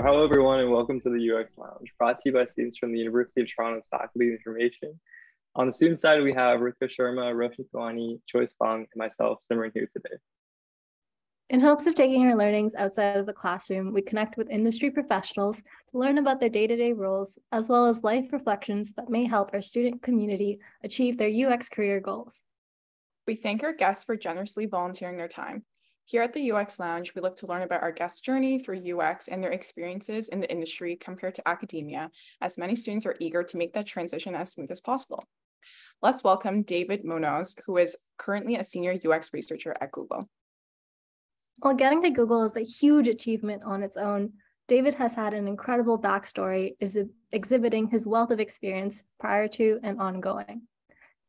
Hello everyone, and welcome to the UX Lounge, brought to you by students from the University of Toronto's Faculty of Information. On the student side, we have Ritika, Sharma, Roshni, Thawani, Joyce, Fung, and myself, Simran, here today. In hopes of taking our learnings outside of the classroom, we connect with industry professionals to learn about their day-to-day roles, as well as life reflections that may help our student community achieve their UX career goals. We thank our guests for generously volunteering their time. Here at the UX Lounge, we look to learn about our guests' journey through UX and their experiences in the industry compared to academia, as many students are eager to make that transition as smooth as possible. Let's welcome David Muñoz, who is currently a senior UX researcher at Google. While getting to Google is a huge achievement on its own, David has had an incredible backstory, exhibiting his wealth of experience prior to and ongoing.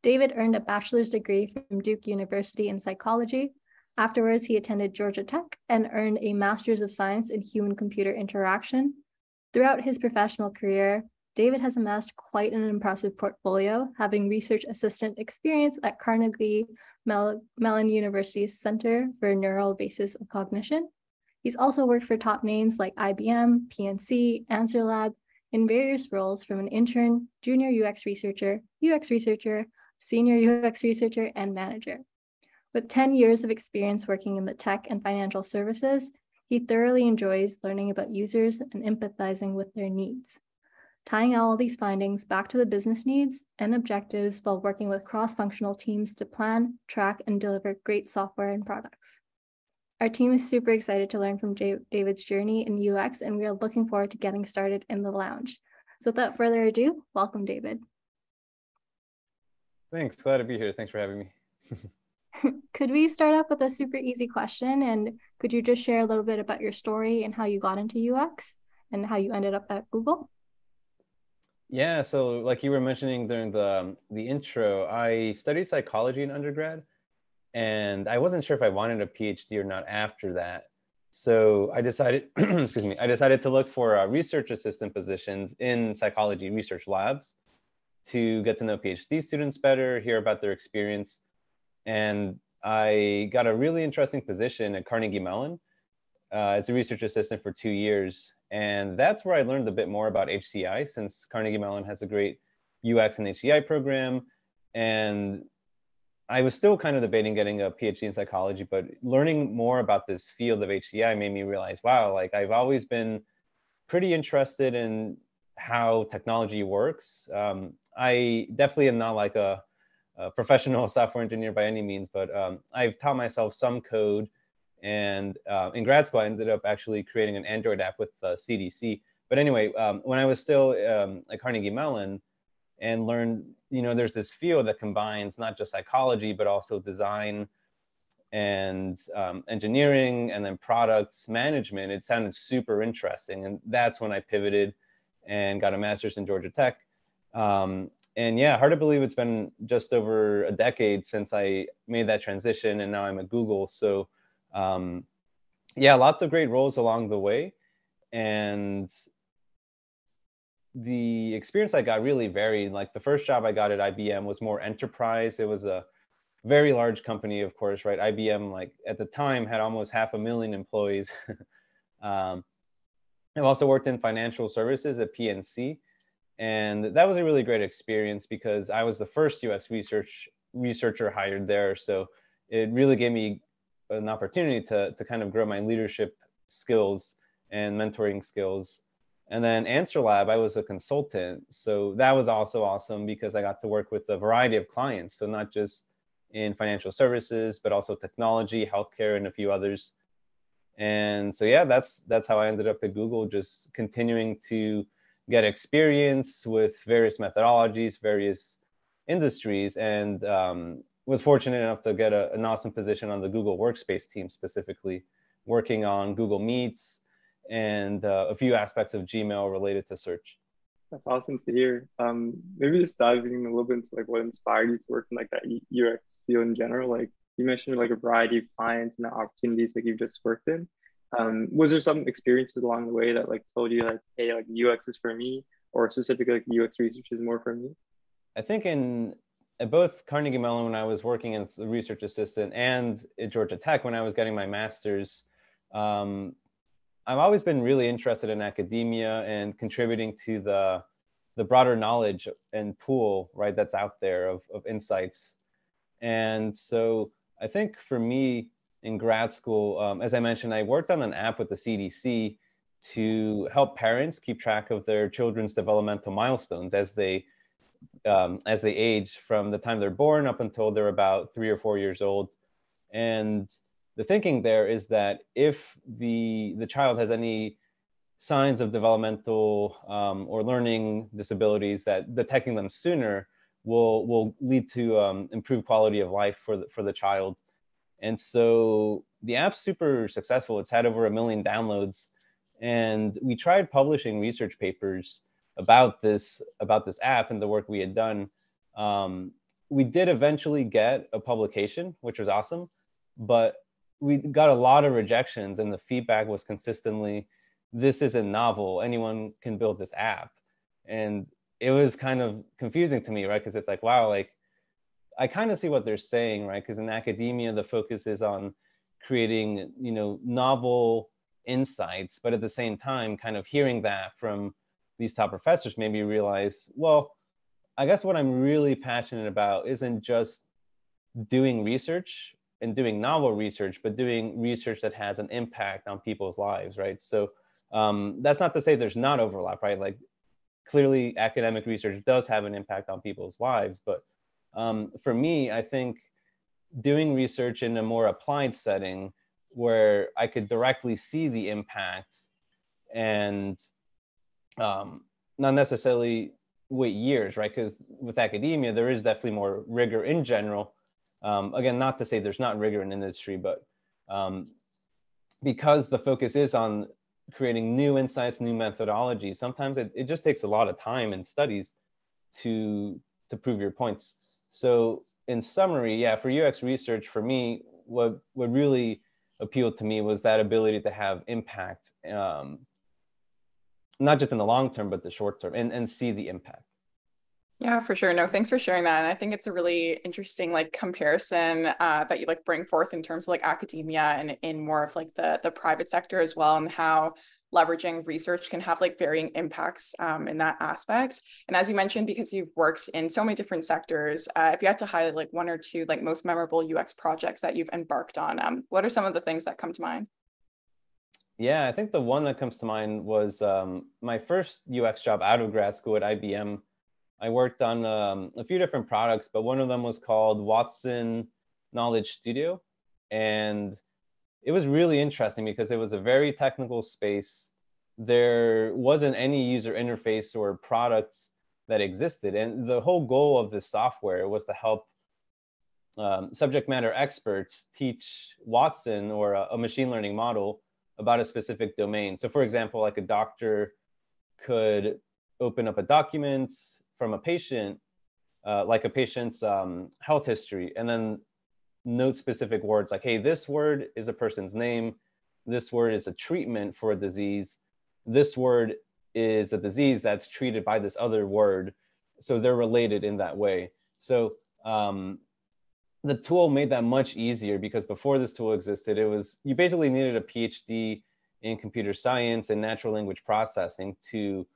David earned a bachelor's degree from Duke University in psychology. Afterwards, he attended Georgia Tech and earned a Master's of Science in Human-Computer Interaction. Throughout his professional career, David has amassed quite an impressive portfolio, having research assistant experience at Carnegie Mellon University's Center for Neural Basis of Cognition. He's also worked for top names like IBM, PNC, AnswerLab in various roles from an intern, junior UX researcher, senior UX researcher, and manager. With 10 years of experience working in the tech and financial services, he thoroughly enjoys learning about users and empathizing with their needs. Tying all these findings back to the business needs and objectives while working with cross-functional teams to plan, track, and deliver great software and products. Our team is super excited to learn from David's journey in UX, and we are looking forward to getting started in the lounge. So without further ado, welcome, David. Thanks, glad to be here. Thanks for having me. Could we start off with a super easy question? And could you just share a little bit about your story and how you got into UX and how you ended up at Google? Yeah, so like you were mentioning during the intro, I studied psychology in undergrad, and I wasn't sure if I wanted a PhD or not after that. So I decided, excuse me, I decided to look for research assistant positions in psychology research labs to get to know PhD students better, hear about their experience. And I got a really interesting position at Carnegie Mellon as a research assistant for 2 years. And that's where I learned a bit more about HCI, since Carnegie Mellon has a great UX and HCI program. And I was still kind of debating getting a PhD in psychology, but learning more about this field of HCI made me realize, wow, like I've always been pretty interested in how technology works. I definitely am not like a professional software engineer by any means, but I've taught myself some code. And in grad school, I ended up actually creating an Android app with CDC. But anyway, when I was still at Carnegie Mellon and learned, there's this field that combines not just psychology, but also design and engineering and then products management, it sounded super interesting. And that's when I pivoted and got a master's in Georgia Tech. And yeah, hard to believe it's been just over a decade since I made that transition, and now I'm at Google. So yeah, lots of great roles along the way. And the experience I got really varied. Like the first job I got at IBM was more enterprise. It was a very large company, of course, right? IBM, like at the time, had almost 500,000 employees. I've also worked in financial services at PNC. And that was a really great experience because I was the first UX researcher hired there. So it really gave me an opportunity to kind of grow my leadership skills and mentoring skills. And then AnswerLab, I was a consultant. So that was also awesome because I got to work with a variety of clients. So not just in financial services, but also technology, healthcare, and a few others. And so yeah, that's how I ended up at Google, just continuing to get experience with various methodologies, various industries, and was fortunate enough to get an awesome position on the Google Workspace team, specifically working on Google Meets and a few aspects of Gmail related to search. That's awesome to hear. Maybe just diving a little bit into like what inspired you to work in like that UX field in general. Like you mentioned like a variety of clients and the opportunities that you've just worked in. Was there some experiences along the way that like told you like, hey, like UX is for me, or specifically like UX research is more for me? I think at both Carnegie Mellon when I was working as a research assistant and at Georgia Tech when I was getting my master's, I've always been really interested in academia and contributing to the broader knowledge and pool, right, that's out there of insights. And so I think for me in grad school, as I mentioned, I worked on an app with the CDC to help parents keep track of their children's developmental milestones as they age from the time they're born up until they're about 3 or 4 years old. And the thinking there is that if the child has any signs of developmental or learning disabilities, that detecting them sooner will lead to improved quality of life for the child. And so the app's super successful. It's had over 1 million downloads. And we tried publishing research papers about this app and the work we had done. We did eventually get a publication, which was awesome, but we got a lot of rejections, and the feedback was consistently, this isn't novel. Anyone can build this app. And it was kind of confusing to me, right? Because it's like, wow, like I kind of see what they're saying, right? Because in academia, the focus is on creating, novel insights, but at the same time, kind of hearing that from these top professors made me realize, well, I guess what I'm really passionate about isn't just doing research and doing novel research, but doing research that has an impact on people's lives, right? So that's not to say there's not overlap, right? Like clearly academic research does have an impact on people's lives, but for me, I think doing research in a more applied setting where I could directly see the impact and not necessarily wait years, right? Because with academia, there is definitely more rigor in general. Again, not to say there's not rigor in industry, but because the focus is on creating new insights, new methodologies, sometimes it just takes a lot of time and studies to prove your points. So in summary, yeah, for UX research, for me, what really appealed to me was that ability to have impact, not just in the long term, but the short term, and see the impact. Yeah, for sure. No, thanks for sharing that. And I think it's a really interesting like comparison that you like bring forth in terms of like academia and in more of like the private sector as well, and how leveraging research can have like varying impacts in that aspect. And as you mentioned, because you've worked in so many different sectors, if you had to highlight like 1 or 2 like most memorable UX projects that you've embarked on, what are some of the things that come to mind? Yeah, I think the one that comes to mind was my first UX job out of grad school at IBM. I worked on a few different products, but one of them was called Watson Knowledge Studio. And it was really interesting because it was a very technical space. There wasn't any user interface or products that existed. And the whole goal of this software was to help subject matter experts teach Watson or a machine learning model about a specific domain. So for example, like a doctor could open up a document from a patient, like a patient's health history, and then note specific words like, hey, this word is a person's name, this word is a treatment for a disease, this word is a disease that's treated by this other word. So they're related in that way. So the tool made that much easier, because before this tool existed, you basically needed a PhD in computer science and natural language processing to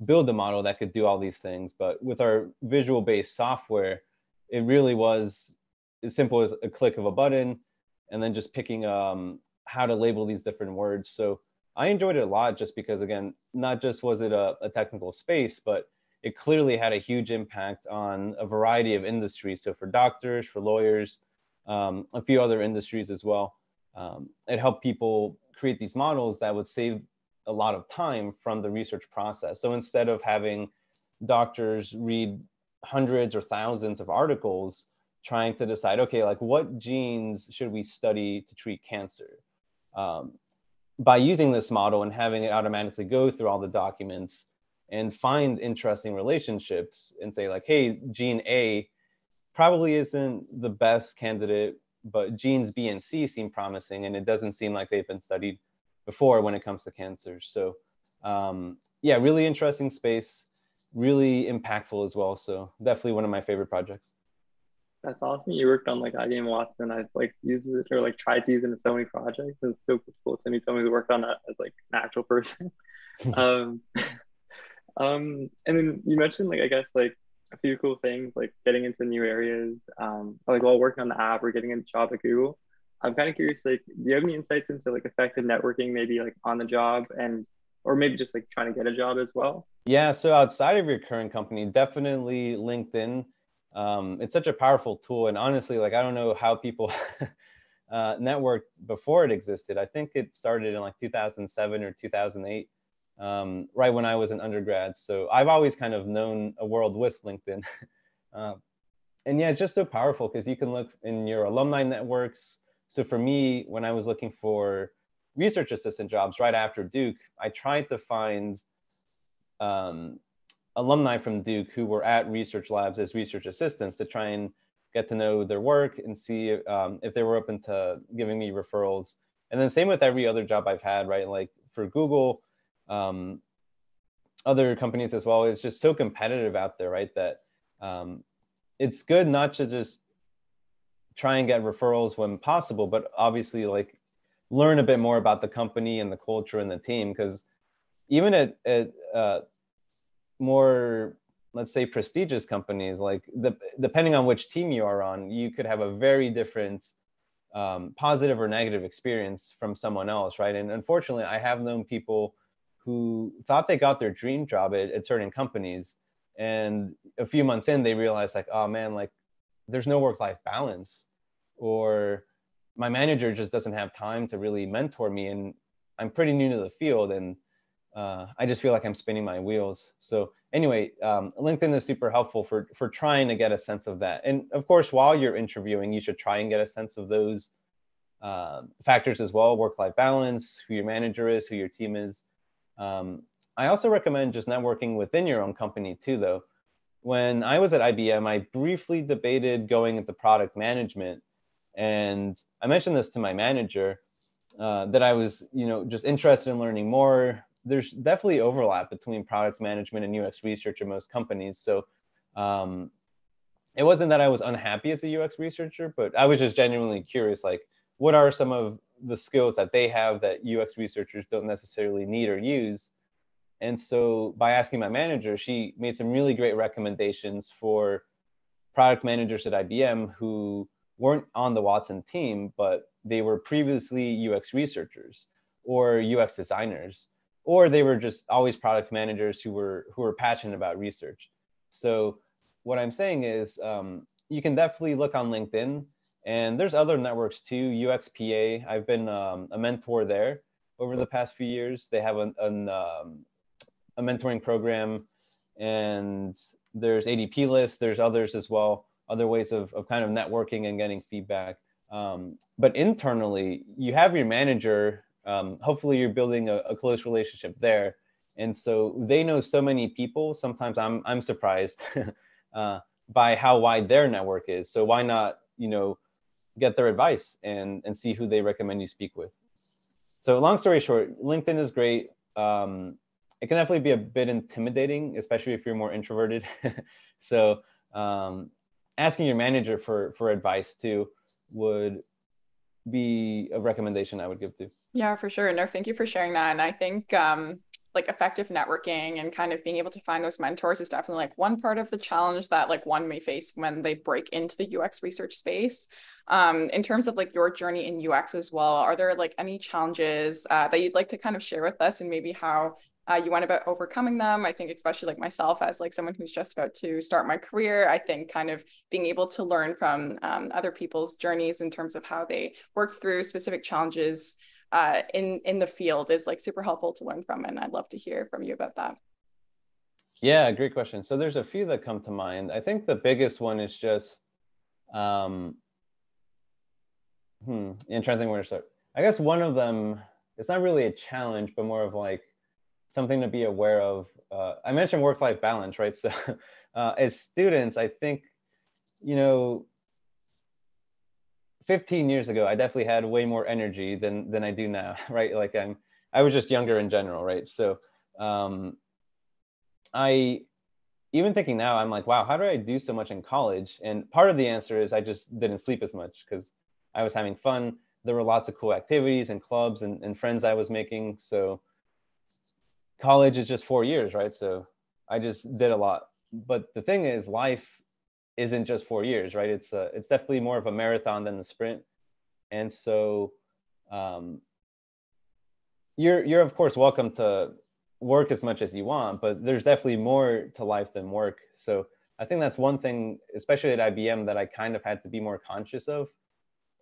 build a model that could do all these things. But with our visual-based software, it really was as simple as a click of a button and then just picking how to label these different words. So I enjoyed it a lot, just because, again, not just was it a technical space, but it clearly had a huge impact on a variety of industries. So for doctors, for lawyers, a few other industries as well. It helped people create these models that would save a lot of time from the research process. So instead of having doctors read hundreds or thousands of articles trying to decide, okay, like what genes should we study to treat cancer? By using this model and having it automatically go through all the documents and find interesting relationships and say like, hey, gene A probably isn't the best candidate, but genes B and C seem promising, and it doesn't seem like they've been studied before when it comes to cancer. So yeah, really interesting space, really impactful as well. So definitely one of my favorite projects. That's awesome. You worked on like IBM Watson. I've like used it or like tried to use it in so many projects. It's so cool to meet someone who worked on that as like an actual person. um, and then you mentioned like I guess like a few cool things like getting into new areas, like while working on the app or getting a job at Google. I'm kind of curious, like, do you have any insights into like effective networking, maybe like on the job and or maybe just like trying to get a job as well? Yeah, so outside of your current company, definitely LinkedIn. It's such a powerful tool, and honestly, like I don't know how people networked before it existed. I think it started in like 2007 or 2008, right when I was an undergrad. So I've always kind of known a world with LinkedIn. And yeah, it's just so powerful because you can look in your alumni networks. So for me, when I was looking for research assistant jobs right after Duke, I tried to find alumni from Duke who were at research labs as research assistants to try and get to know their work and see if they were open to giving me referrals. And then same with every other job I've had, right? Like for Google, other companies as well, it's just so competitive out there, right? That it's good not to just try and get referrals when possible, but obviously like learn a bit more about the company and the culture and the team. Because even at more, let's say, prestigious companies, like depending on which team you are on, you could have a very different positive or negative experience from someone else, right? And unfortunately, I have known people who thought they got their dream job at certain companies, and a few months in, they realized like, oh man, like there's no work-life balance, or my manager just doesn't have time to really mentor me, and I'm pretty new to the field, and I just feel like I'm spinning my wheels. So anyway, LinkedIn is super helpful for trying to get a sense of that. And of course, while you're interviewing, you should try and get a sense of those factors as well: work-life balance, who your manager is, who your team is. I also recommend just networking within your own company too, though. When I was at IBM, I briefly debated going into product management, and I mentioned this to my manager that I was, just interested in learning more. There's definitely overlap between product management and UX research in most companies. So it wasn't that I was unhappy as a UX researcher, but I was just genuinely curious, like, what are some of the skills that they have that UX researchers don't necessarily need or use? And so by asking my manager, she made some really great recommendations for product managers at IBM who weren't on the Watson team, but they were previously UX researchers or UX designers, or they were just always product managers who were passionate about research. So what I'm saying is you can definitely look on LinkedIn, and there's other networks too. UXPA, I've been a mentor there over the past few years. They have a mentoring program, and there's ADP lists, there's others as well, other ways of kind of networking and getting feedback. But internally, you have your manager. Hopefully you're building a close relationship there. And so they know so many people. Sometimes I'm surprised by how wide their network is. So why not, get their advice and see who they recommend you speak with. So long story short, LinkedIn is great. It can definitely be a bit intimidating, especially if you're more introverted. So asking your manager for advice too would be a recommendation I would give to. Yeah, for sure. No, thank you for sharing that. And I think like effective networking and kind of being able to find those mentors is definitely like one part of the challenge that like one may face when they break into the UX research space. In terms of like your journey in UX as well, are there like any challenges that you'd like to kind of share with us, and maybe how you went about overcoming them? I think especially like myself as like someone who's just about to start my career, I think kind of being able to learn from other people's journeys in terms of how they worked through specific challenges in the field is like super helpful to learn from, and I'd love to hear from you about that. Yeah, great question. So there's a few that come to mind. I think the biggest one is just I'm trying to think where to start. I guess one of them, it's not really a challenge, but more of like something to be aware of. I mentioned work-life balance, right? So as students, I think, 15 years ago, I definitely had way more energy than I do now, right? Like I was just younger in general, right? So even even thinking now, I'm like, wow, how did I do so much in college? And part of the answer is I just didn't sleep as much because I was having fun. There were lots of cool activities and clubs and friends I was making. So college is just 4 years, right? So I just did a lot. But the thing is, life isn't just 4 years, right? It's definitely more of a marathon than the sprint. And so you're of course welcome to work as much as you want, but there's definitely more to life than work. So I think that's one thing, especially at IBM, that I kind of had to be more conscious of.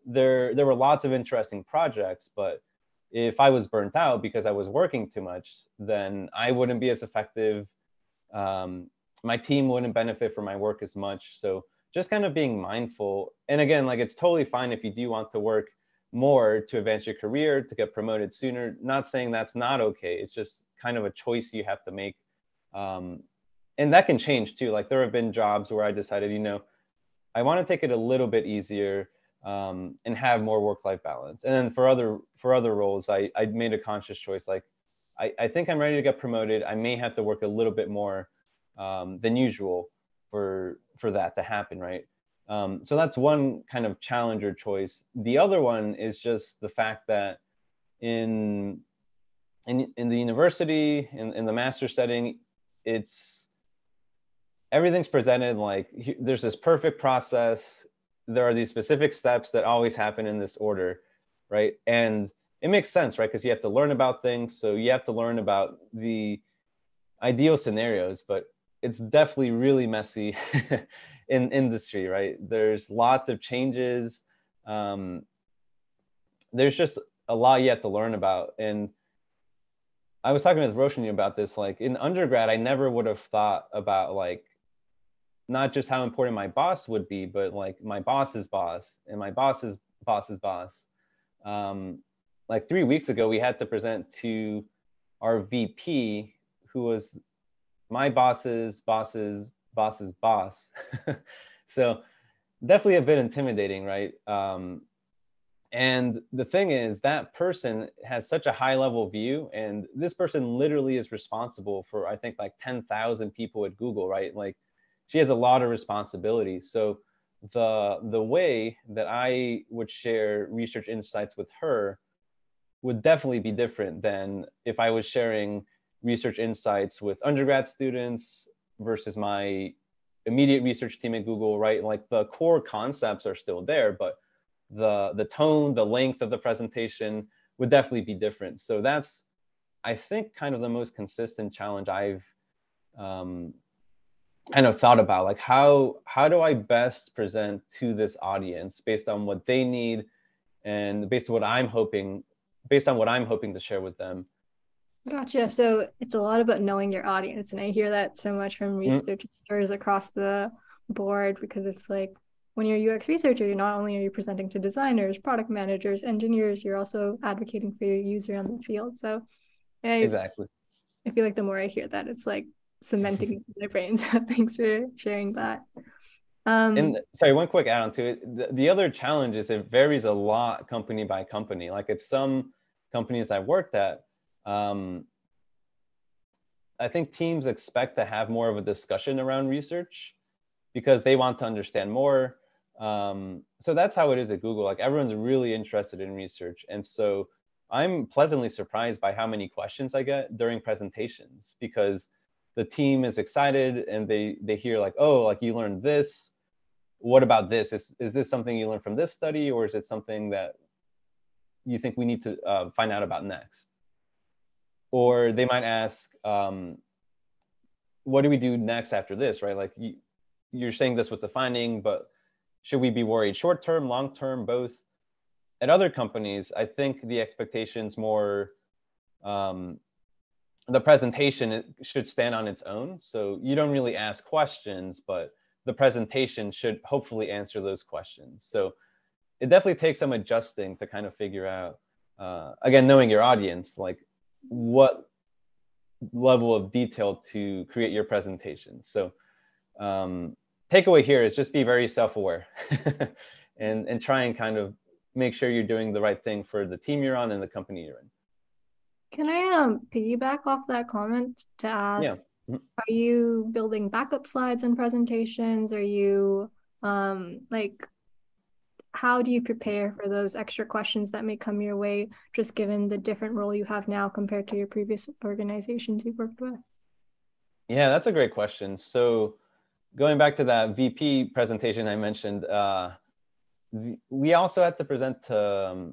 There were lots of interesting projects, but if I was burnt out because I was working too much, then I wouldn't be as effective. My team wouldn't benefit from my work as much. So just kind of being mindful. And again, like, it's totally fine if you do want to work more to advance your career, to get promoted sooner. Not saying that's not okay. It's just kind of a choice you have to make. And that can change too. Like, there have been jobs where I decided, I want to take it a little bit easier and have more work-life balance. And then for other roles, I made a conscious choice. Like, I think I'm ready to get promoted. I may have to work a little bit more than usual for that to happen, right? So that's one kind of challenger choice. The other one is just the fact that in the university, in the master setting, everything's presented like there's this perfect process. There are these specific steps that always happen in this order, right? And it makes sense, right? Because you have to learn about things. So you have to learn about the ideal scenarios, but it's definitely really messy in industry, right? There's lots of changes. There's just a lot you have to learn about. And I was talking with Roshni about this, like, in undergrad, I never would have thought about, like, not just how important my boss would be, but like my boss's boss and my boss's boss's boss. Like 3 weeks ago, we had to present to our VP, who was my boss's boss's boss's boss. So definitely a bit intimidating, right? And the thing is, that person has such a high level view, and this person literally is responsible for, I think, like 10,000 people at Google, right? Like, she has a lot of responsibility. So the way that I would share research insights with her would definitely be different than if I was sharing research insights with undergrad students versus my immediate research team at Google, right? Like, the core concepts are still there, but the tone, the length of the presentation would definitely be different. So that's, I think, kind of the most consistent challenge I've kind of thought about. Like, how do I best present to this audience based on what they need and based on what I'm hoping to share with them. Gotcha. So it's a lot about knowing your audience. And I hear that so much from researchers across the board, because it's like, when you're a UX researcher, you're not only are you presenting to designers, product managers, engineers, you're also advocating for your user on the field. So Exactly. I feel like the more I hear that, it's like cementing in my brain. So thanks for sharing that. And sorry, one quick add on to it. The other challenge is it varies a lot company by company. Like, at some companies I've worked at, I think teams expect to have more of a discussion around research because they want to understand more. So that's how it is at Google. Like, everyone's really interested in research. And so I'm pleasantly surprised by how many questions I get during presentations, because the team is excited and they hear, like, oh, like, you learned this. What about this? Is this something you learned from this study, or is it something that you think we need to find out about next? Or they might ask, what do we do next after this, right? Like, you're saying this was the finding, but should we be worried short term, long term, both? At other companies, I think the expectation's more, the presentation should stand on its own. So you don't really ask questions, but the presentation should hopefully answer those questions. So it definitely takes some adjusting to kind of figure out, again, knowing your audience, like, what level of detail to create your presentation. So takeaway here is just be very self-aware and try and kind of make sure you're doing the right thing for the team you're on and the company you're in. Can I piggyback off that comment to ask, Are you building backup slides and presentations? Are you like, how do you prepare for those extra questions that may come your way, just given the different role you have now compared to your previous organizations you've worked with? Yeah, that's a great question. So going back to that VP presentation I mentioned, we also had to present to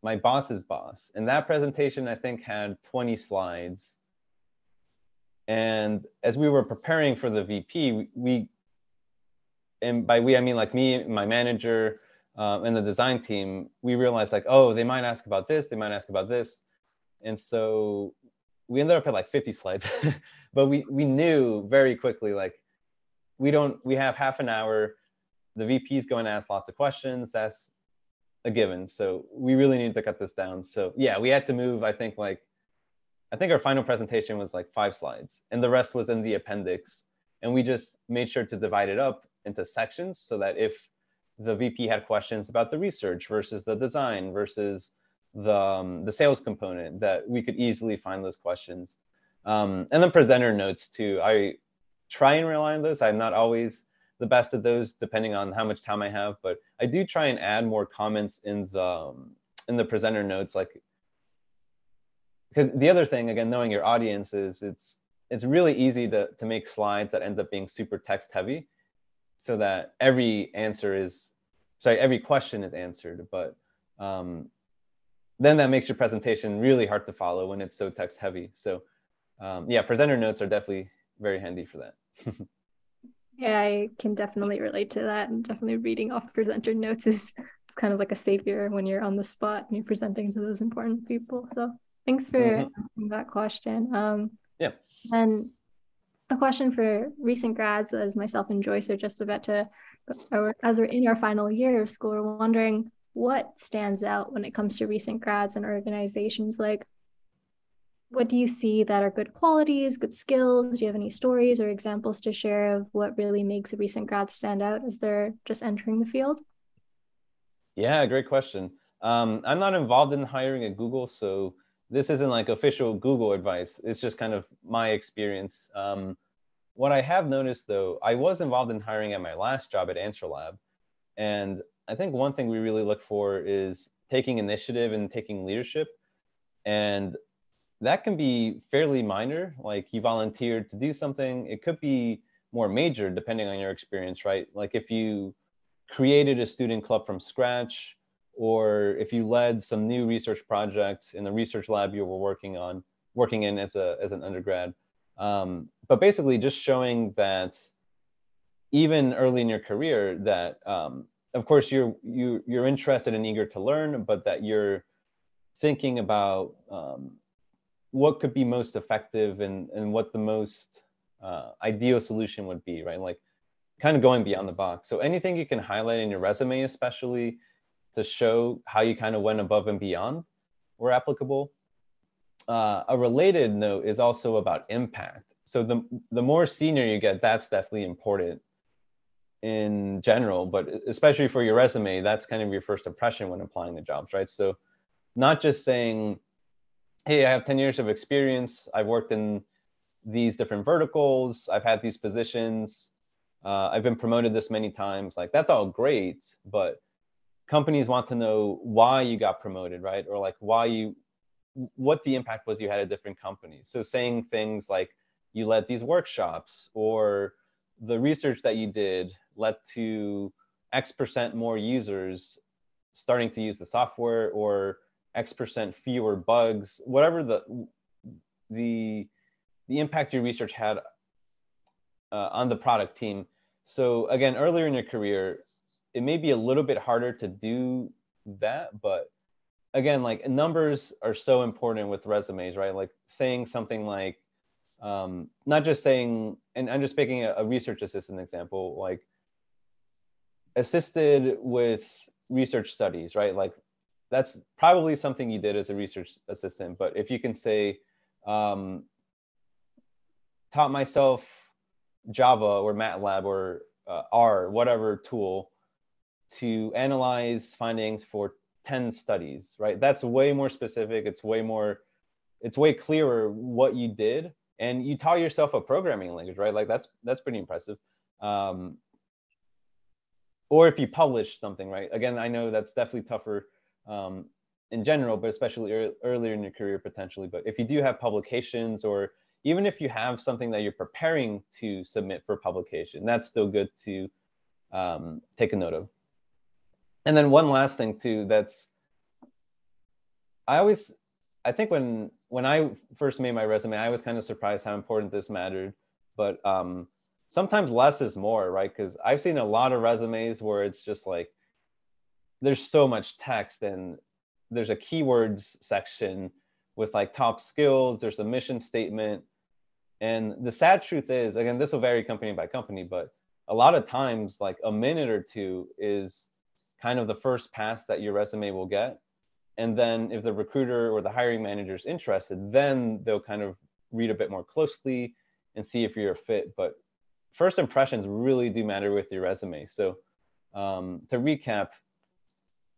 my boss's boss. And that presentation, I think, had 20 slides. And as we were preparing for the VP, and by we, I mean like me, my manager, and the design team, we realized like, oh, they might ask about this, they might ask about this. And so we ended up at like 50 slides. But we knew very quickly, like, we have half an hour. The VP is going to ask lots of questions. That's a given. So we really need to cut this down. So yeah, we had to move, I think our final presentation was like 5 slides, and the rest was in the appendix. And we just made sure to divide it up into sections so that if the VP had questions about the research versus the design versus the sales component, that we could easily find those questions. And then presenter notes too. I try and rely on those. I'm not always the best at those, depending on how much time I have, but I do try and add more comments in the presenter notes, like, because the other thing, again, knowing your audience, is it's really easy to make slides that end up being super text heavy, so that every question is answered. But then that makes your presentation really hard to follow when it's so text heavy. So yeah, presenter notes are definitely very handy for that. Yeah, I can definitely relate to that. And definitely reading off presenter notes is it's kind of like a savior when you're on the spot and you're presenting to those important people. So thanks for answering that question. Yeah. And a question for recent grads, as myself and Joyce are just about to, or as we're in our final year of school, we're wondering what stands out when it comes to recent grads and organizations. Like, what do you see that are good qualities, good skills? Do you have any stories or examples to share of what really makes a recent grad stand out as they're just entering the field? Yeah, great question. I'm not involved in hiring at Google, so this isn't like official Google advice. It's just kind of my experience. What I have noticed, though, I was involved in hiring at my last job at AnswerLab. And I think one thing we really look for is taking initiative and taking leadership. And that can be fairly minor, like you volunteered to do something. It could be more major depending on your experience, right? Like if you created a student club from scratch, or if you led some new research project in the research lab you were working in as an undergrad. But basically just showing that even early in your career that, of course, you're interested and eager to learn, but that you're thinking about what could be most effective and what the most ideal solution would be, right? Like kind of going beyond the box. So anything you can highlight in your resume, especially to show how you kind of went above and beyond, were applicable. A related note is also about impact. So the more senior you get, that's definitely important in general, but especially for your resume, that's kind of your first impression when applying to jobs, right? So not just saying, hey, I have 10 years of experience, I've worked in these different verticals, I've had these positions, I've been promoted this many times. Like, that's all great, but companies want to know why you got promoted, right? Or like what the impact was you had at different companies. So saying things like you led these workshops, or the research that you did led to X% more users starting to use the software, or X% fewer bugs, whatever the impact your research had on the product team. So again, earlier in your career, it may be a little bit harder to do that, but again, like numbers are so important with resumes, right? Like saying something like, not just saying, and I'm just making a research assistant example, like assisted with research studies, right? Like that's probably something you did as a research assistant, but if you can say, taught myself Java or MATLAB or R, whatever tool, to analyze findings for 10 studies, right? That's way more specific. It's way clearer what you did and you taught yourself a programming language, right? Like that's pretty impressive. Or if you publish something, right? Again, I know that's definitely tougher in general, but especially earlier in your career potentially. But if you do have publications, or even if you have something that you're preparing to submit for publication, that's still good to take a note of. And then one last thing too, I think when I first made my resume, I was kind of surprised how important this mattered. But sometimes less is more, right? Because I've seen a lot of resumes where it's just like, there's so much text, and there's a keywords section with like top skills, there's a mission statement. And the sad truth is, again, this will vary company by company, but a lot of times like a minute or two is kind of the first pass that your resume will get. And then if the recruiter or the hiring manager is interested, then they'll kind of read a bit more closely and see if you're a fit. But first impressions really do matter with your resume. So to recap,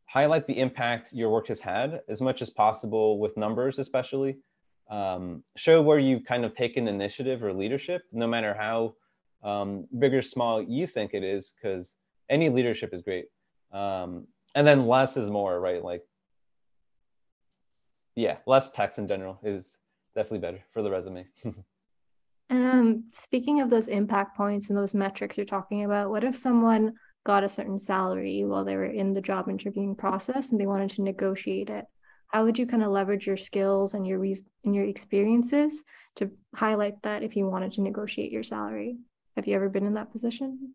highlight the impact your work has had as much as possible with numbers, especially. Show where you've kind of taken initiative or leadership, no matter how big or small you think it is, because any leadership is great. And then less is more, right? Like, yeah, less text in general is definitely better for the resume. And speaking of those impact points and those metrics you're talking about, what if someone got a certain salary while they were in the job interviewing process and they wanted to negotiate it? How would you kind of leverage your skills and your experiences to highlight that if you wanted to negotiate your salary? Have you ever been in that position?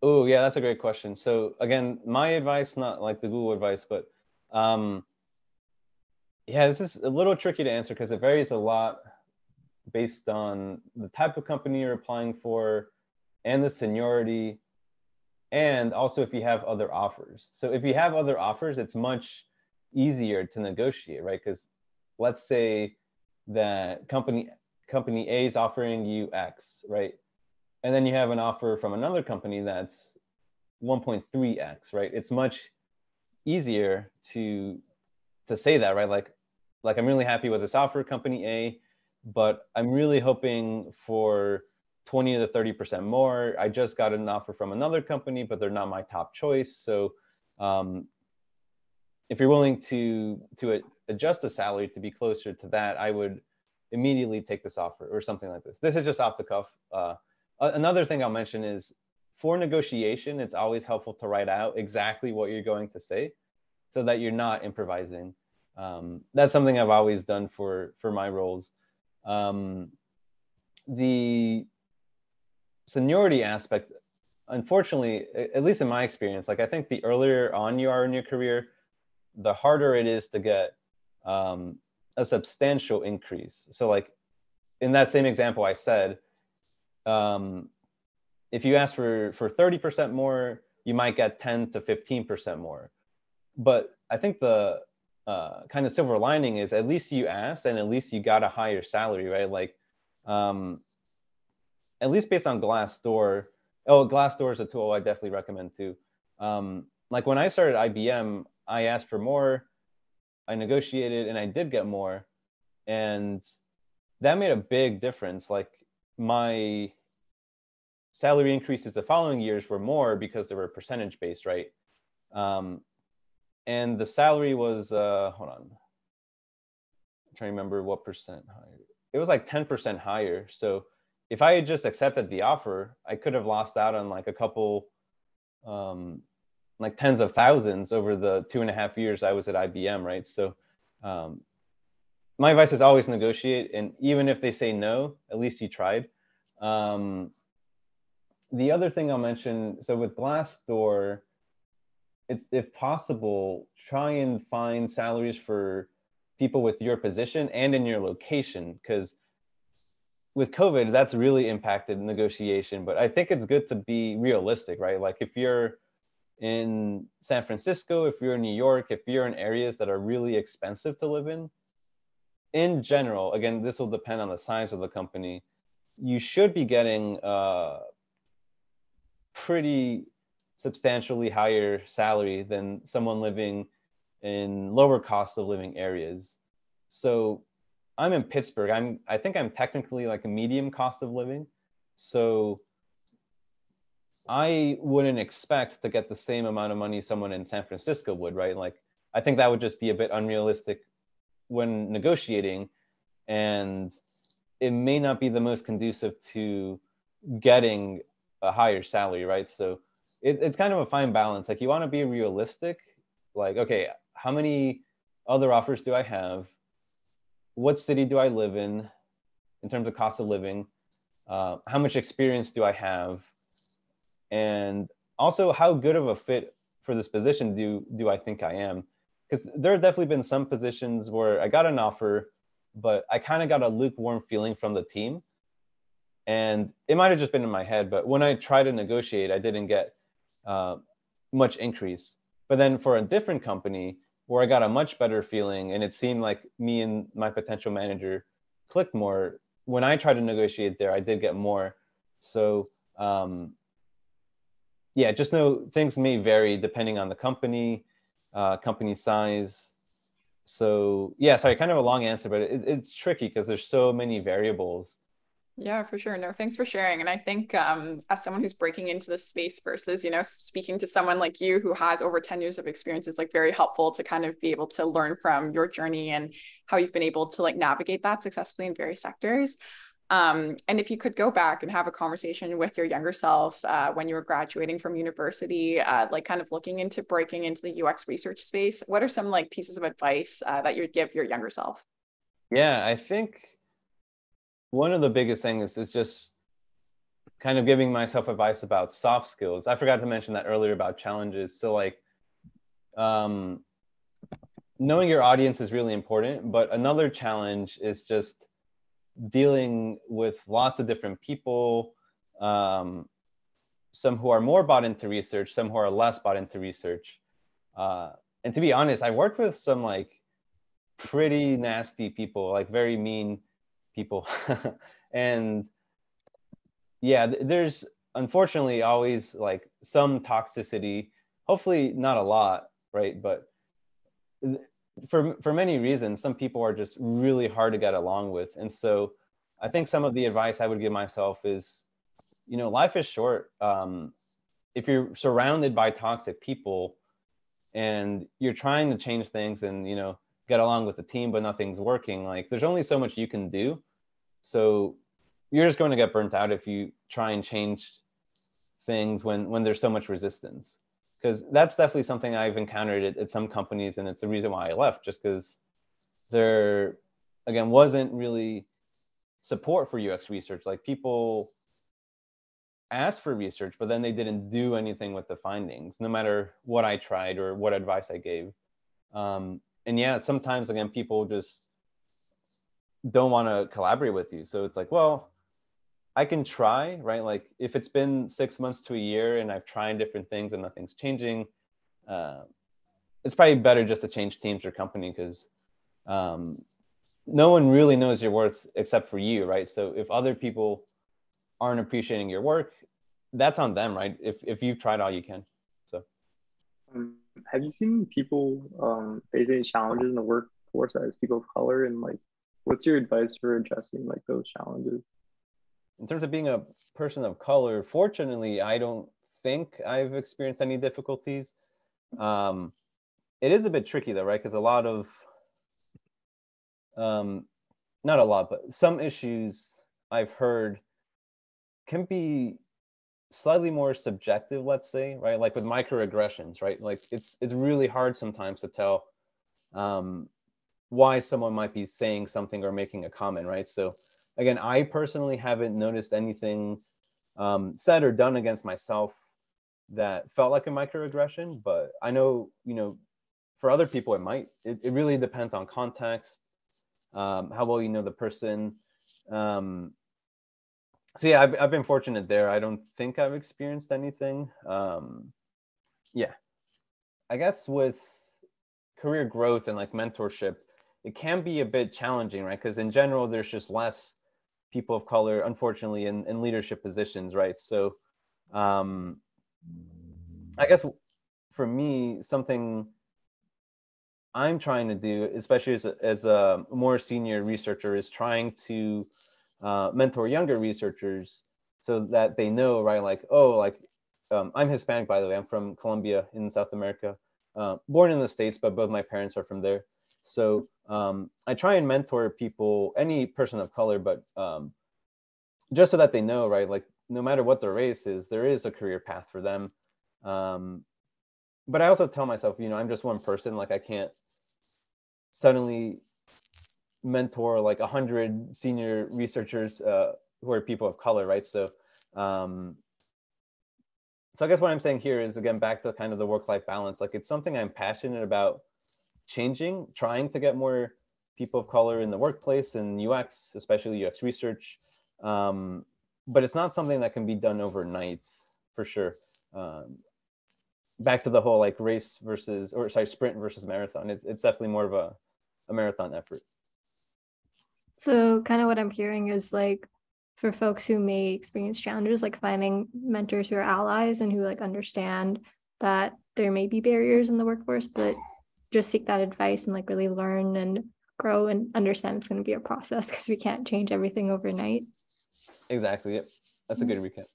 Oh, yeah, that's a great question. So again, my advice, not like the Google advice, but yeah, this is a little tricky to answer because it varies a lot based on the type of company you're applying for and the seniority, and also if you have other offers. So if you have other offers, it's much easier to negotiate, right? Because let's say that company A is offering you X, right? And then you have an offer from another company that's 1.3x, right? It's much easier to say that, right? Like I'm really happy with this offer, company A, but I'm really hoping for 20 to 30% more. I just got an offer from another company, but they're not my top choice. So if you're willing to adjust the salary to be closer to that, I would immediately take this offer or something like this. This is just off the cuff. Another thing I'll mention is for negotiation, it's always helpful to write out exactly what you're going to say so that you're not improvising. That's something I've always done for my roles. The seniority aspect, unfortunately, at least in my experience, like I think the earlier on you are in your career, the harder it is to get a substantial increase. So like in that same example I said, if you ask for 30% more, you might get 10 to 15% more. But I think the kind of silver lining is at least you asked and at least you got a higher salary, right? Like at least based on Glassdoor. Oh, Glassdoor is a tool I definitely recommend too. Like when I started IBM, I asked for more, I negotiated, and I did get more. And that made a big difference. Like my salary increases the following years were more because they were percentage based, right? And the salary was, hold on, I'm trying to remember what percent higher. It was like 10% higher. So if I had just accepted the offer, I could have lost out on like a couple, like tens of thousands over the 2.5 years I was at IBM, right? So my advice is always negotiate. And even if they say no, at least you tried. The other thing I'll mention, so with Glassdoor, it's, if possible, try and find salaries for people with your position and in your location, because with COVID, that's really impacted negotiation. But I think it's good to be realistic, right? Like if you're in San Francisco, if you're in New York, if you're in areas that are really expensive to live in general, again, this will depend on the size of the company, you should be getting pretty substantially higher salary than someone living in lower cost of living areas. So I'm in Pittsburgh. I think I'm technically like a medium cost of living. So I wouldn't expect to get the same amount of money someone in San Francisco would, right? Like, I think that would just be a bit unrealistic when negotiating, and it may not be the most conducive to getting a higher salary, right? So it's kind of a fine balance. Like, you want to be realistic, like, okay, how many other offers do I have? What city do I live in terms of cost of living? How much experience do I have? And also, how good of a fit for this position do I think I am? Because there have definitely been some positions where I got an offer, but I kind of got a lukewarm feeling from the team. And it might have just been in my head, but when I tried to negotiate, I didn't get much increase. But then for a different company where I got a much better feeling, and it seemed like me and my potential manager clicked more, when I tried to negotiate there, I did get more. So yeah, just know things may vary depending on the company, company size. So yeah, sorry, kind of a long answer, but it's tricky because there's so many variables. Yeah, for sure. No, thanks for sharing. And I think as someone who's breaking into this space versus, speaking to someone like you who has over 10 years of experience is like very helpful to kind of be able to learn from your journey and how you've been able to like navigate that successfully in various sectors. And if you could go back and have a conversation with your younger self when you were graduating from university, like kind of looking into breaking into the UX research space, what are some like pieces of advice that you would give your younger self? Yeah, I think one of the biggest things is just kind of giving myself advice about soft skills. I forgot to mention that earlier about challenges. So like knowing your audience is really important, but another challenge is just dealing with lots of different people, some who are more bought into research, some who are less bought into research. And to be honest, I worked with some like pretty nasty people, like very mean people. And yeah, there's unfortunately always like some toxicity, hopefully not a lot, right? But for many reasons, some people are just really hard to get along with. And so I think some of the advice I would give myself is, life is short. If you're surrounded by toxic people and you're trying to change things and, get along with the team, but nothing's working, like there's only so much you can do. So you're just going to get burnt out if you try and change things when there's so much resistance. Because that's definitely something I've encountered at some companies, and it's the reason why I left, just because there, again, wasn't really support for UX research. Like people asked for research, but then they didn't do anything with the findings, no matter what I tried or what advice I gave. And yeah, sometimes, again, people just don't want to collaborate with you. So it's like, well, I can try, right? Like if it's been 6 months to a year and I've tried different things and nothing's changing, it's probably better just to change teams or company, because no one really knows your worth except for you, right? So if other people aren't appreciating your work, that's on them, right? If you've tried all you can. So have you seen people face any challenges in the workforce as people of color, and like what's your advice for addressing like those challenges? in terms of being a person of color, fortunately, I don't think I've experienced any difficulties. It is a bit tricky though, right? Because a lot of, not a lot, but some issues I've heard can be slightly more subjective, let's say, right? Like with microaggressions, right? Like it's really hard sometimes to tell why someone might be saying something or making a comment, right? So again, I personally haven't noticed anything said or done against myself that felt like a microaggression, but I know, for other people it might. It really depends on context, how well you know the person. So yeah, I've been fortunate there. I don't think I've experienced anything. Yeah, I guess with career growth and like mentorship, it can be a bit challenging, right? Because in general, there's just less people of color, unfortunately, in leadership positions, right? So I guess for me, something I'm trying to do, especially as a more senior researcher, is trying to mentor younger researchers so that they know, right? Like, oh, like I'm Hispanic, by the way. I'm from Colombia in South America, born in the States, but both my parents are from there. So I try and mentor people, any person of color, but just so that they know, right? Like, no matter what their race is, there is a career path for them. But I also tell myself, I'm just one person. Like, I can't suddenly mentor like 100 senior researchers who are people of color, right? So I guess what I'm saying here is, again, back to kind of the work-life balance. Like, it's something I'm passionate about changing, trying to get more people of color in the workplace and UX, especially UX research. But it's not something that can be done overnight, for sure. Back to the whole like sprint versus marathon. It's definitely more of a marathon effort. So kind of what I'm hearing is like, for folks who may experience challenges, like finding mentors who are allies and who like understand that there may be barriers in the workforce, but just seek that advice and like really learn and grow and understand it's going to be a process because we can't change everything overnight. Exactly. Yep. That's a good recap.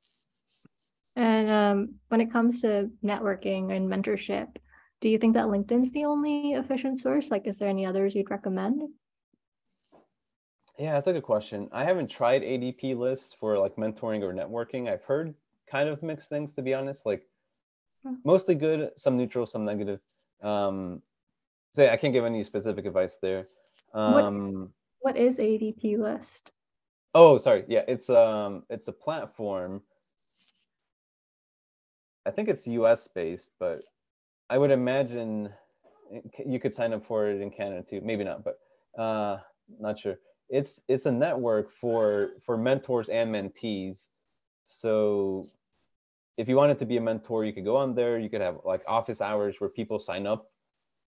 And when it comes to networking and mentorship, do you think that LinkedIn's the only efficient source? Like, is there any others you'd recommend? Yeah, that's a good question. I haven't tried ADP lists for like mentoring or networking. I've heard kind of mixed things, to be honest, like mostly good, some neutral, some negative. So yeah, I can't give any specific advice there. What is ADP list? Oh, sorry. Yeah, it's a platform. I think it's US based, but I would imagine you could sign up for it in Canada too. Maybe not, but not sure. It's a network for mentors and mentees. So if you wanted to be a mentor, you could go on there. You could have like office hours where people sign up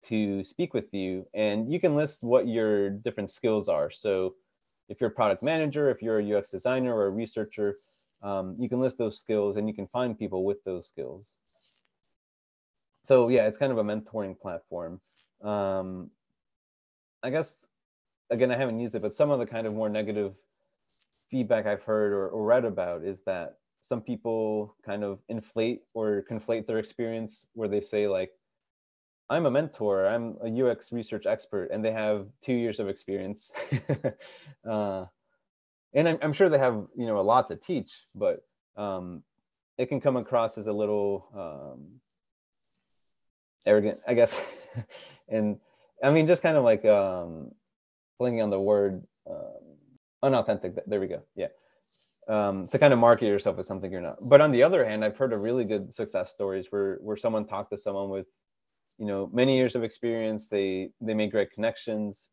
to speak with you, and you can list what your different skills are. So if you're a product manager, if you're a UX designer or a researcher, you can list those skills and you can find people with those skills. So yeah, it's kind of a mentoring platform. I guess, again, I haven't used it, but some of the kind of more negative feedback I've heard or read about is that some people kind of inflate or conflate their experience, where they say like, I'm a mentor, I'm a UX research expert, and they have 2 years of experience. And I'm sure they have, a lot to teach, but it can come across as a little arrogant, I guess. And I mean, just kind of like blinking on the word unauthentic. There we go. Yeah. To kind of market yourself as something you're not. But on the other hand, I've heard of really good success stories where someone talked to someone with, many years of experience. They made great connections.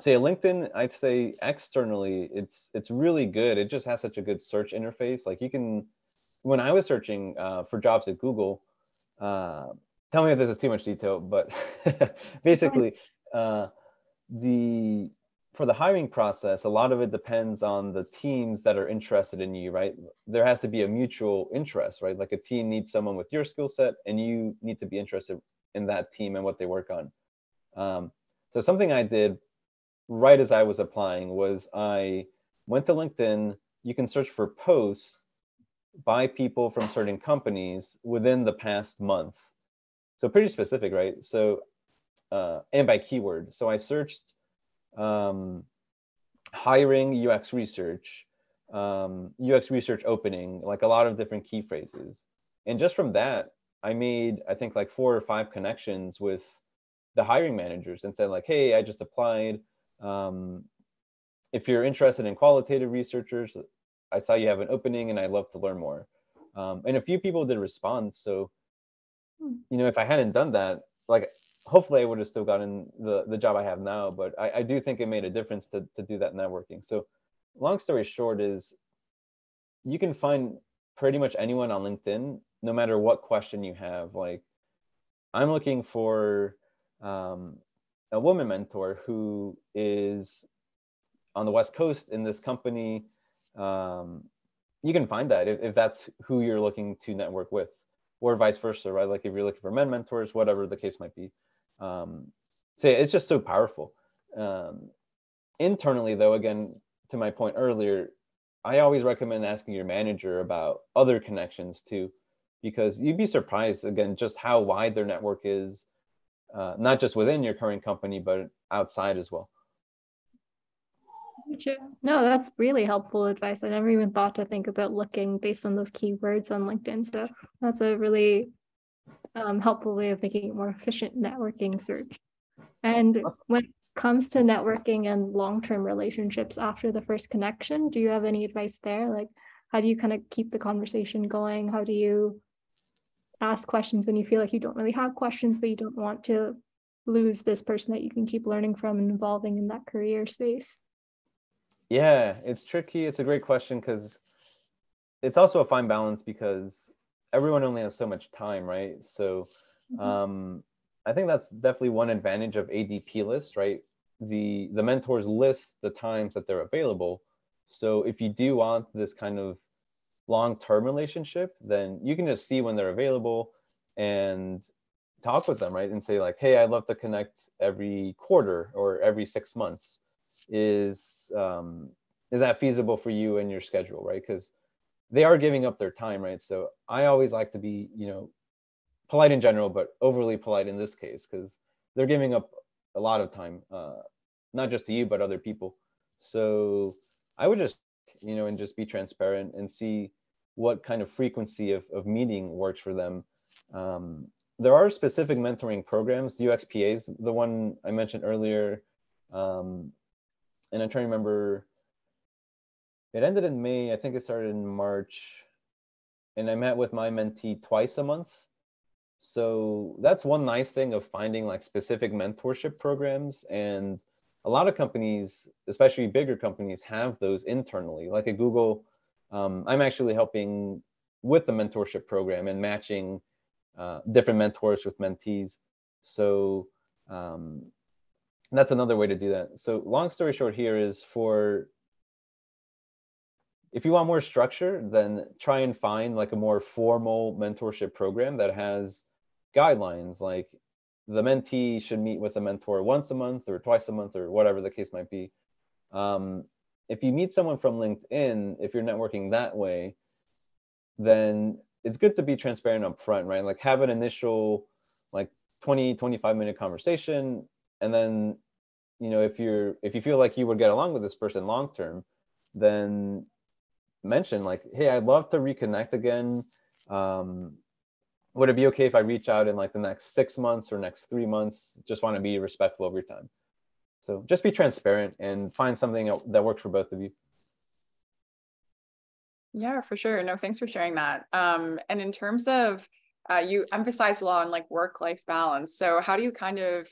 So yeah, LinkedIn, I'd say externally, it's really good. It just has such a good search interface. Like, you can, when I was searching for jobs at Google, tell me if this is too much detail, but basically, for the hiring process, a lot of it depends on the teams that are interested in you, right? There has to be a mutual interest, right? Like, a team needs someone with your skill set, and you need to be interested in that team and what they work on. So something I did right as I was applying was I went to LinkedIn. You can search for posts by people from certain companies within the past month. So pretty specific, right? So, and by keyword. So I searched hiring UX research, UX research opening, like a lot of different key phrases. And just from that, I made, I think, like 4 or 5 connections with the hiring managers and said like, hey, I just applied. If you're interested in qualitative researchers, I saw you have an opening and I'd love to learn more. And a few people did respond. So, if I hadn't done that, like, hopefully I would have still gotten the job I have now, but I do think it made a difference to do that networking. So long story short is, you can find pretty much anyone on LinkedIn, no matter what question you have. Like, I'm looking for a woman mentor who is on the West Coast in this company. You can find that if that's who you're looking to network with. or vice versa, right? Like if you're looking for men mentors, whatever the case might be. So yeah, it's just so powerful. Internally though, again, to my point earlier, I always recommend asking your manager about other connections too, because you'd be surprised again just how wide their network is, not just within your current company, but outside as well. No, that's really helpful advice. I never even thought to think about looking based on those keywords on LinkedIn. So that's a really helpful way of making it more efficient networking search. And when it comes to networking and long-term relationships after the first connection, do you have any advice there? Like, how do you kind of keep the conversation going? How do you ask questions when you feel like you don't really have questions, but you don't want to lose this person that you can keep learning from and evolving in that career space? Yeah, it's tricky. It's a great question because it's also a fine balance because everyone only has so much time, right? So I think that's definitely one advantage of ADP list, right? The mentors list the times that they're available. So if you do want this kind of long-term relationship, then you can just see when they're available and talk with them, right? And say like, hey, I'd love to connect every quarter or every 6 months. Is that feasible for you and your schedule, right? Because they are giving up their time, right? So I always like to be, polite in general, but overly polite in this case, because they're giving up a lot of time, not just to you, but other people. So I would just, and just be transparent and see what kind of frequency of meeting works for them. There are specific mentoring programs, the UXPAs, the one I mentioned earlier, and I'm trying to remember, it ended in May, I think it started in March, and I met with my mentee twice a month. So that's one nice thing of finding like specific mentorship programs. And a lot of companies, especially bigger companies, have those internally. Like at Google, I'm actually helping with the mentorship program and matching different mentors with mentees. So that's another way to do that. So long story short here is if you want more structure, then try and find like a more formal mentorship program that has guidelines, like the mentee should meet with a mentor once a month or twice a month or whatever the case might be. If you meet someone from LinkedIn, if you're networking that way, then it's good to be transparent up front, right? Like have an initial like 20-25 minute conversation, and then if you feel like you would get along with this person long term, then mention like, hey, I'd love to reconnect again. Would it be okay if I reach out in like the next 6 months or next 3 months? Just want to be respectful of your time. So just be transparent and find something that works for both of you. Yeah, for sure. No, thanks for sharing that. And in terms of, you emphasize a lot on like work-life balance. So how do you kind of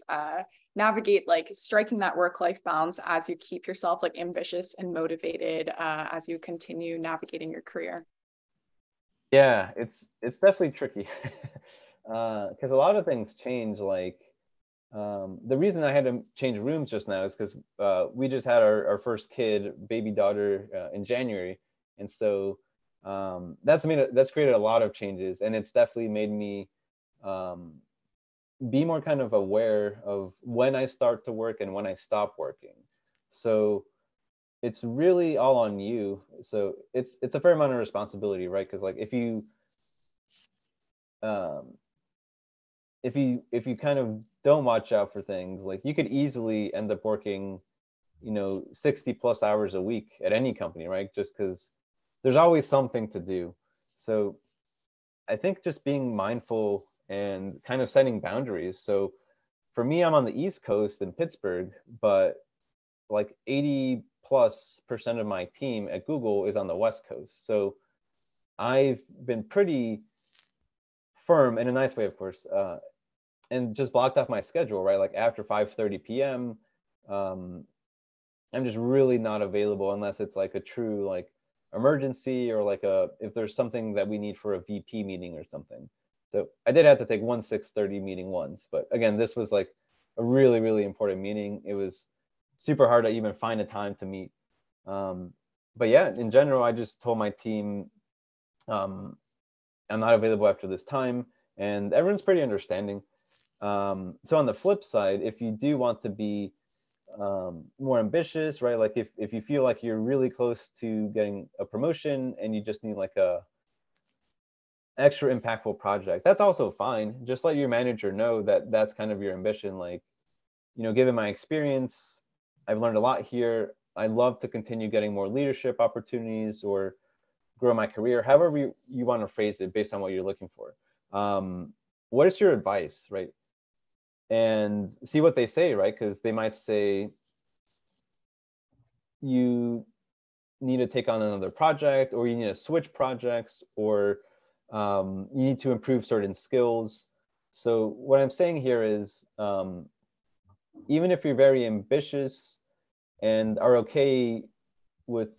navigate like striking that work-life balance as you keep yourself like ambitious and motivated as you continue navigating your career? Yeah, it's definitely tricky because a lot of things change. Like the reason I had to change rooms just now is because we just had our first kid, baby daughter, in January, and so that's created a lot of changes, and it's definitely made me be more kind of aware of when I start to work and when I stop working. So it's really all on you. So it's a fair amount of responsibility, right? Because like if you kind of don't watch out for things, like you could easily end up working 60+ hours a week at any company, right? Just because there's always something to do. So I think just being mindful and kind of setting boundaries. So for me, I'm on the East Coast in Pittsburgh, but like 80+% of my team at Google is on the West Coast. So I've been pretty firm in a nice way, of course, and just blocked off my schedule, right? Like after 5:30 p.m., I'm just really not available unless it's like a true like emergency or like if there's something that we need for a VP meeting or something. So I did have to take one 6:30 meeting once, but again, this was like a really, really important meeting. It was super hard to even find a time to meet. But yeah, in general, I just told my team, I'm not available after this time. And everyone's pretty understanding. So on the flip side, if you do want to be more ambitious, right? Like if you feel like you're really close to getting a promotion and you just need like a extra impactful project, that's also fine. Just let your manager know that that's kind of your ambition. Like, you know, given my experience, I've learned a lot here. I'd love to continue getting more leadership opportunities or grow my career, however you want to phrase it based on what you're looking for. What is your advice, right? And see what they say, right? Because they might say you need to take on another project, or you need to switch projects, or you need to improve certain skills. So what I'm saying here is, even if you're very ambitious and are okay with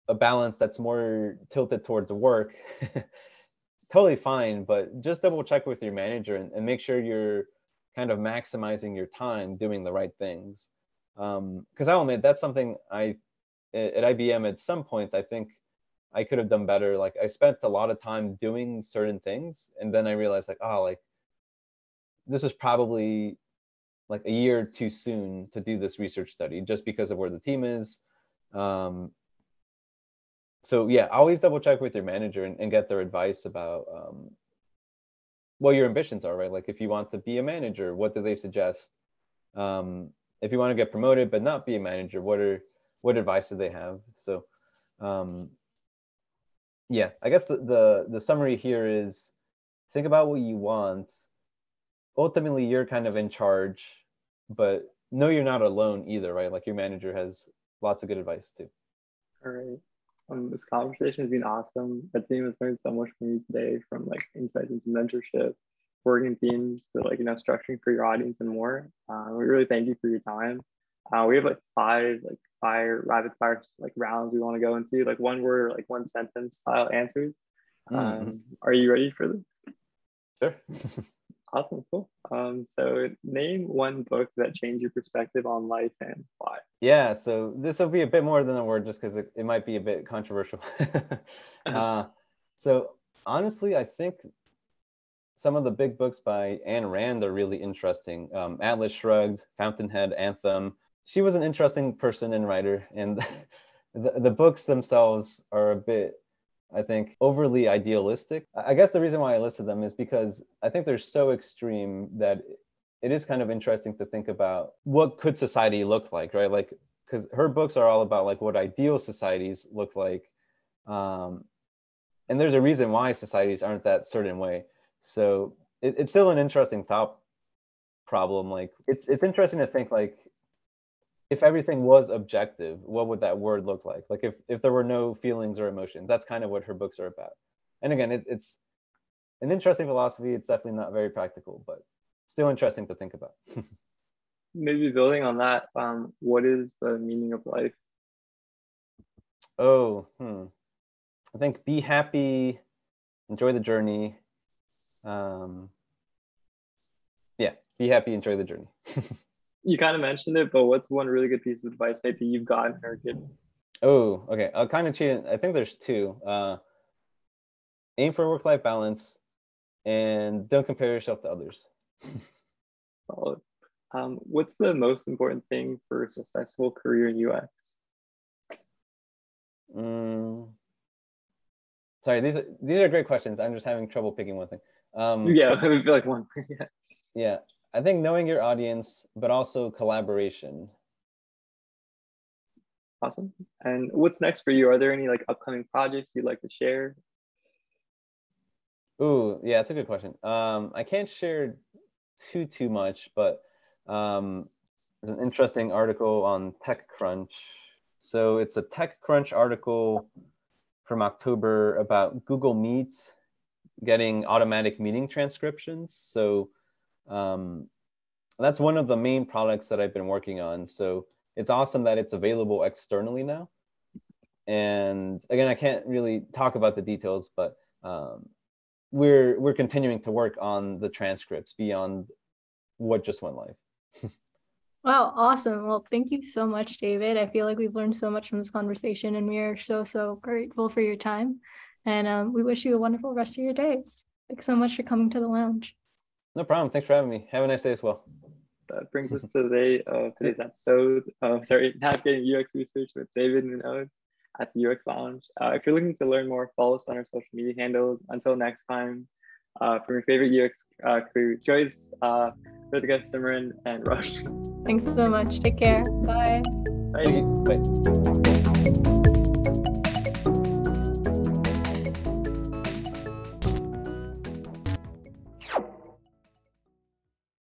a balance that's more tilted towards work, totally fine, but just double check with your manager and make sure you're kind of maximizing your time doing the right things. Because I'll admit, that's something at IBM at some points, I think I could have done better. Like I spent a lot of time doing certain things, and then I realized like, oh, like this is probably like a year too soon to do this research study just because of where the team is. So yeah, always double check with your manager and get their advice about what your ambitions are, right? Like if you want to be a manager, what do they suggest? If you want to get promoted but not be a manager, what advice do they have? So yeah, I guess the summary here is think about what you want. Ultimately, you're kind of in charge, but know you're not alone either, right? Like your manager has lots of good advice too. All right. This conversation has been awesome. The team has learned so much from you today, from like insights into mentorship, working teams, to like, you know, structuring for your audience and more. We really thank you for your time. We have like five rapid fire like rounds we want to go into, like one word or like one sentence style answers. Are you ready for this? Sure. Awesome, cool. So name one book that changed your perspective on life and why. Yeah, so this will be a bit more than a word just because it might be a bit controversial. So honestly, I think some of the big books by Ayn Rand are really interesting. Atlas Shrugged, Fountainhead, Anthem. She was an interesting person and writer, and the books themselves are a bit, I think, overly idealistic. I guess the reason why I listed them is because I think they're so extreme that it is kind of interesting to think about what could society look like, right? Like, because her books are all about like what ideal societies look like. And there's a reason why societies aren't that certain way. So it's still an interesting thought problem. Like it's interesting to think like, if everything was objective, what would that word look like? Like if there were no feelings or emotions, that's kind of what her books are about. And again, it's an interesting philosophy. It's definitely not very practical, but still interesting to think about. Maybe building on that, what is the meaning of life? Oh, I think be happy, enjoy the journey. Yeah, be happy, enjoy the journey. You kind of mentioned it, but what's one really good piece of advice maybe you've gotten or given? Oh, okay. I'll kind of cheat it. I think there's two. Aim for work-life balance and don't compare yourself to others. Solid. What's the most important thing for a successful career in UX? Sorry, these are great questions. I'm just having trouble picking one thing. Yeah, I would feel like one. Yeah. Yeah, I think knowing your audience, but also collaboration. Awesome. And what's next for you? Are there any like upcoming projects you'd like to share? Ooh, yeah, that's a good question. I can't share too much, but there's an interesting article on TechCrunch. So it's a TechCrunch article from October about Google Meet getting automatic meeting transcriptions. So that's one of the main products that I've been working on. So it's awesome that it's available externally now. And again, I can't really talk about the details, but we're continuing to work on the transcripts beyond what just went live. Wow, awesome. Well, thank you so much, David. I feel like we've learned so much from this conversation, and we are so grateful for your time. And we wish you a wonderful rest of your day. Thanks so much for coming to the lounge. No problem. Thanks for having me. Have a nice day as well. That brings us to today's episode of Navigating UX Research with David and Muñoz at the UX Lounge. If you're looking to learn more, follow us on our social media handles. Until next time, from your favorite UX crew, Joyce, Ritika, Simran, and Roshni. Thanks so much. Take care. Bye. Bye. Bye.